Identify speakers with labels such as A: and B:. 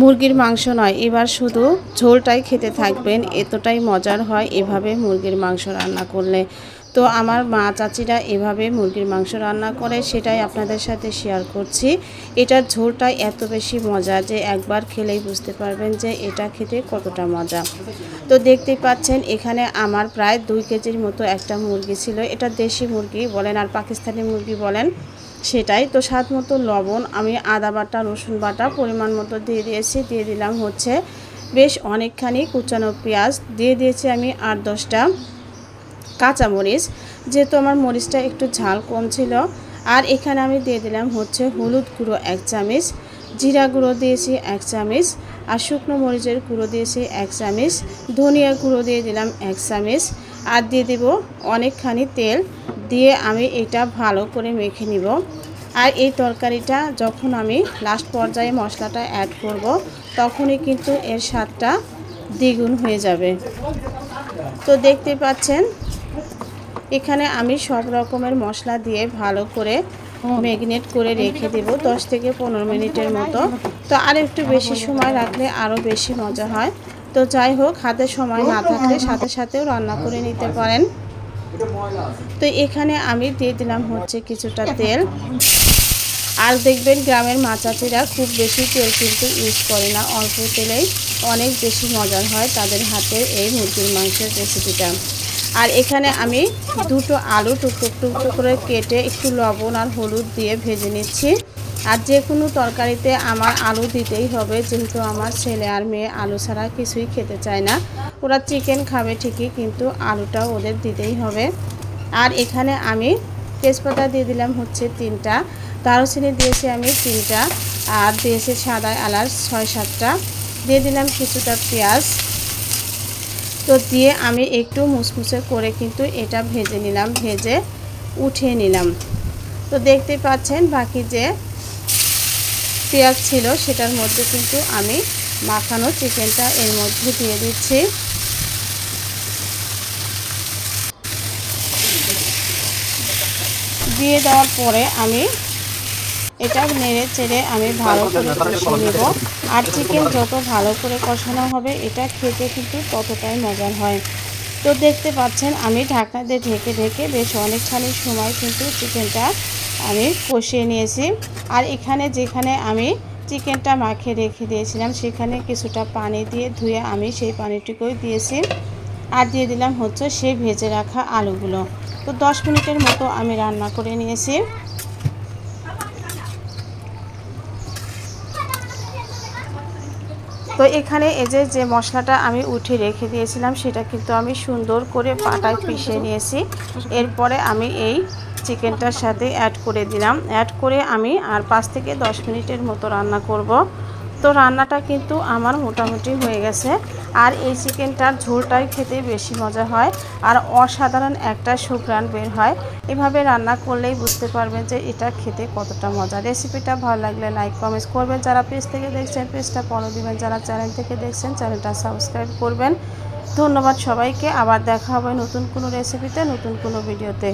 A: মুরগির মাংস নয়, এবার শুধু ঝোলটাই খেতে থাকবেন, এতটাই মজার হয় এভাবে মুরগির মাংস রান্না করলে। তো আমার মা চাচিরা এভাবে মুরগির মাংস রান্না করে, সেটাই আপনাদের সাথে শেয়ার করছি। এটার ঝোলটাই এত বেশি মজা যে একবার খেলেই বুঝতে পারবেন যে এটা খেতে কতটা মজা। তো দেখতেই পাচ্ছেন এখানে আমার প্রায় 2 কেজির মতো একটা মুরগি ছিল। এটা দেশি মুরগি বলেন আর পাকিস্তানি মুরগি বলেন সেটাই। তো স্বাদ মতো লবণ, আমি আদা বাটা রসুন বাটা পরিমাণ মতো দিয়ে দিয়েছি। দিয়ে দিলাম হচ্ছে বেশ অনেকখানি কুচানো পেঁয়াজ, দিয়ে দিয়েছি আমি 8-10টা কাঁচামরিচ, যেহেতু আমার মরিচটা একটু ঝাল কম ছিল। আর এখানে আমি দিয়ে দিলাম হচ্ছে হলুদ গুঁড়ো 1 চামচ, জিরা গুঁড়ো দিয়েছি 1 চামচ, আর শুকনো মরিচের গুঁড়ো দিয়েছি 1 চামচ, ধনিয়া গুঁড়ো দিয়ে দিলাম 1 চামচ, আর দিয়ে দেব অনেকখানি তেল। দিয়ে আমি এটা ভালো করে মেখে নিব। আর এই তরকারিটা যখন আমি লাস্ট পর্যায়ে মশলাটা অ্যাড করব, তখনই কিন্তু এর স্বাদটা দ্বিগুণ হয়ে যাবে। তো দেখতে পাচ্ছেন এখানে আমি সব রকমের মশলা দিয়ে ভালো করে ম্যারিনেট করে রেখে দেব 10 থেকে 15 মিনিটের মতো। তো আর একটু বেশি সময় রাখলে আরও বেশি মজা হয়। তো যাই হোক, হাতে সময় না থাকলে সাথে সাথেও রান্না করে নিতে পারেন। তো এখানে আমি দিয়ে দিলাম হচ্ছে কিছুটা তেল। আর দেখবেন গ্রামের মা চাচিরা খুব বেশি তেল কিন্তু ইউজ করে না, অল্প তেলেই অনেক বেশি মজার হয় তাদের হাতের এই মুরগির মাংসের রেসিপিটা। আর এখানে আমি 2টো আলু টুকরো করে কেটে একটু লবণ আর হলুদ দিয়ে ভেজে নিচ্ছি। আর যে কোনো তরকারিতে আমার আলু দিতেই হবে, যেহেতু আমার ছেলে আর মেয়ে আলু ছাড়া কিছুই খেতে চায় না। ওরা চিকেন খাবে ঠিকই, কিন্তু আলুটাও ওদের দিতেই হবে। আর এখানে আমি তেজপাতা দিয়ে দিলাম হচ্ছে 3টা, দারুচিনি দিয়েছি আমি 3টা, আর দিয়েছি সাদা এলাচ 6-7টা, দিয়ে দিলাম কিছুটা পেঁয়াজ। তো দিয়ে আমি একটু মুসমুসে করে কিন্তু এটা ভেজে নিলাম, ভেজে উঠিয়ে নিলাম। তো দেখতে পাচ্ছেন বাকি যে পেঁয়াজ ছিল সেটার মধ্যে কিন্তু আমি মাখানো চিকেনটা এর মধ্যে দিয়ে দিচ্ছি। দিয়ে দেওয়ার পরে আমি এটা নেড়ে চেড়ে আমি ভালো করে কষিয়ে নেব। আর চিকেন যত ভালো করে কষানো হবে এটা খেতে কিন্তু ততটাই মজার হয়। তো দেখতে পাচ্ছেন আমি ঢাকনা দিয়ে ঢেকে ঢেকে বেশ অনেকখানি সময় কিন্তু চিকেনটা আমি কষিয়ে নিয়েছি। আর এখানে যেখানে আমি চিকেনটা মাখিয়ে রেখে দিয়েছিলাম সেখানে কিছুটা পানি দিয়ে ধুয়ে আমি সেই পানিটুকুই দিয়েছি। আর দিয়ে দিলাম হচ্ছে সেই ভেজে রাখা আলুগুলো। তো 10 মিনিটের মতো আমি রান্না করে নিয়েছি। তো এখানে এই যে মশলাটা আমি উঠিয়ে রেখে দিয়েছিলাম সেটা কিন্তু আমি সুন্দর করে পাটায় পিষে নিয়েছি। এরপরে আমি এই চিকেনটার সাথে অ্যাড করে দিলাম। অ্যাড করে আমি আর 5 থেকে 10 মিনিটের মতো রান্না করব। তো রান্নাটা কিন্তু আমার মোটামুটি হয়ে গেছে। আর এই চিকেনটার ঝোলটাই খেতে বেশি মজা হয় আর অসাধারণ একটা সুঘ্রাণ বের হয়। এভাবে রান্না করলেই বুঝতে পারবেন যে এটা খেতে কতটা মজা। রেসিপিটা ভালো লাগলে লাইক কমেন্টস করবেন, যারা পেজ থেকে দেখছেন পেজটা ফলো দিবেন, যারা চ্যানেল থেকে দেখছেন চ্যানেলটা সাবস্ক্রাইব করবেন। ধন্যবাদ সবাইকে। আবার দেখা হবে নতুন কোনো রেসিপিতে, নতুন কোনো ভিডিওতে।